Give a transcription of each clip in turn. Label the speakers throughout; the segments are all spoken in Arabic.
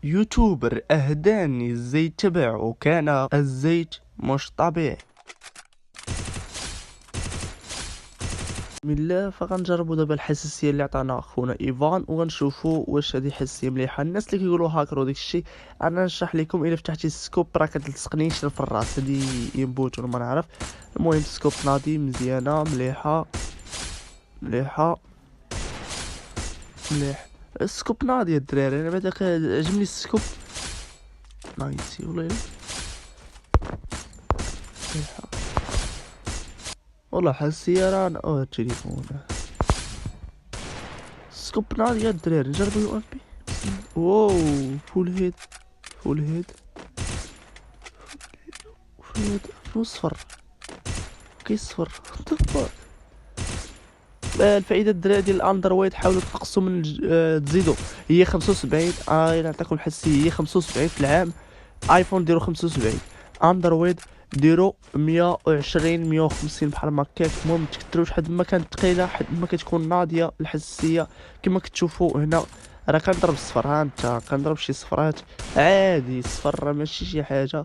Speaker 1: يوتيوبر اهداني الزيت تبعه وكان الزيت مش طبيعي. بسم الله، فغنجربوا دابا الحساسيه اللي عطانا خونا ايفان وغنشوفوا واش هذه حساسيه مليحه. الناس اللي كيقولوا هاكر وداك الشيء انا نشرح لكم. الا فتحتي السكوب راه كتلصقنيش في الراس، هذه ينبوت ولا ما نعرف. المهم السكوب ناضي مزيانه مليحه مليح السكوب ناضي يا الدراري. انا بعدا عجبني السكوب نايسي والله مليحه والله. حساسيه راه التليفون سكوب ناضي يا الدراري. نجربوا يو ام بي. واو فول هيد فول هيد فول هيد شنو صفر كيصفر الفائده الدراري ديال الاندرويد حاولوا تنقصوا من تزيدوا. هي 75 نعطيكم الحساسيه هي 75 في العام. ايفون ديروا 75، اندرويد ديروا 120 150 بحال ما هكاك. المهم متكتروش حد ما كانت ثقيله حد ما كتكون ناضيه الحساسيه كما كتشوفوا هنا. راه كنضرب الصفر، ها انت كنضرب شي صفرات عادي. الصفر راه ماشي شي حاجه.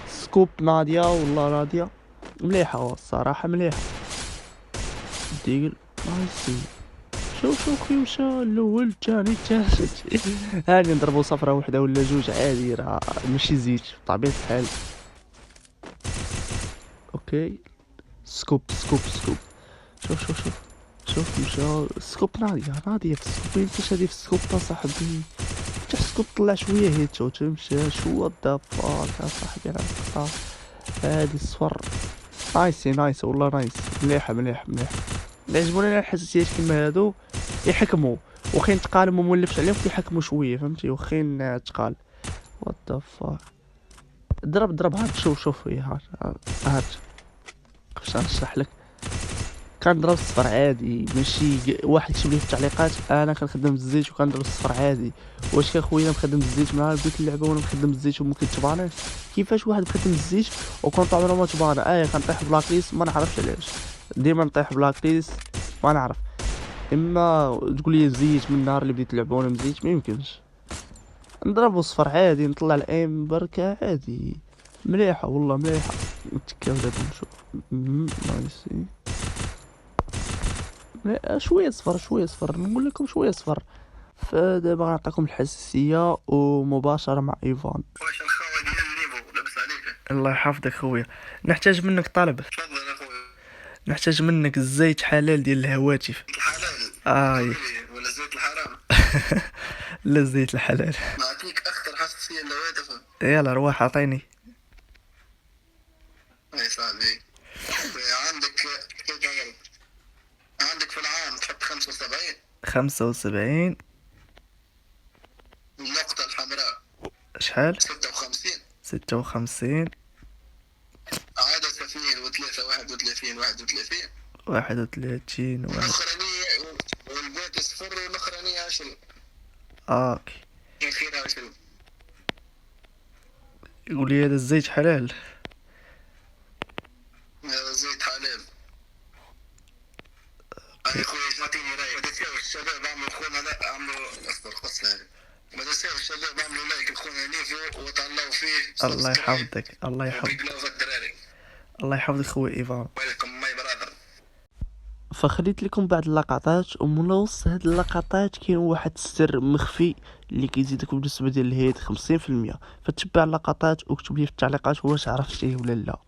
Speaker 1: سكوب ناضيه والله راضيه مليحه الصراحه مليحه. ديال نايسي. شوف مشى الاول الثاني الثالث هاني نضربو صفرة وحده ولا جوج عادي، راه ماشي زيت بطبيعة الحال. اوكي سكوب شوف مشى السكوب ناضية في السكوب. انتش هادي في السكوب صاحبي. فتح السكوب طلع شويه هيد شوت مشى شو الدفاك صاحبي. راه نقطع هادي الصفر. نايس والله نايس مليحة اللي عجبوني الحساسيات كيما هادو يحكموا وخين تقال ما مولفش عليهم كيحكموا شويه فهمتي. وخين تقال وات فاك. ضرب هاد شوف هاد باش نشرح لك. كنضرب الصفر عادي ماشي واحد يكتب لي في التعليقات انا كنخدم الزيت وكنضرب الصفر عادي. واش كان خويا مخدم الزيت مع بديت اللعبه وانا مخدم الزيت وما كيتباناش. كيفاش واحد مخدم الزيت وكنت عمره ما تبانا؟ كنطيح بلاك ليست ما نعرفش علاش ديما نطيح بلاك ليست ما نعرف. اما تقول لي زيت من النهار اللي بديت اللعبه وانا مزيت ما يمكنش. نضربو صفر عادي نطلع الايم بركه عادي مليحه والله مليحه. نتكاو دابا نشوف نايسي. شويه صفر نقول لكم شويه صفر. فدابا غنعطيكم الحساسيه ومباشره مع ايفان.
Speaker 2: واش الخاوه ديال الليفو لابس عليك؟
Speaker 1: الله يحفظك خويا. نحتاج منك طلب.
Speaker 2: تفضل اخويا.
Speaker 1: نحتاج منك الزيت حلال ديال الهواتف.
Speaker 2: الحلال ولا زيت الحرام؟
Speaker 1: لا الزيت الحلال.
Speaker 2: نعطيك اكثر حساسيه للهواتف.
Speaker 1: يلا روح عطيني.
Speaker 2: اي صاحبي عندك كيف تغلب. عندك في العام تحط
Speaker 1: 75
Speaker 2: النقطه الحمراء
Speaker 1: شحال
Speaker 2: 56
Speaker 1: 56
Speaker 2: عدد 2 و3 31
Speaker 1: 31
Speaker 2: الاخرانيه والباقي صفر والاخرانيه 10.
Speaker 1: اوكي.
Speaker 2: الاخيره 10.
Speaker 1: يقول لي هذا الزيت حلال.
Speaker 2: هذا زيت حلال. اي خويا تعطيني رايك. ما تنساوش الشباب عملوا خونا لا عملوا اصبر قص هذه. ما تنساوش الشباب عملوا لايك لخونا نيفو وتهلاو فيه.
Speaker 1: الله يحفظك الله يحفظك خويا ايفان.
Speaker 2: ويلكم ماي برادر.
Speaker 1: فخليت لكم بعض اللقطات ومن وسط هاد اللقطات كاين واحد السر مخفي اللي كيزيدكم بالنسبه ديال الهيد 50%. فتبع اللقطات وكتب لي في التعليقات واش عرفتيه ولا لا.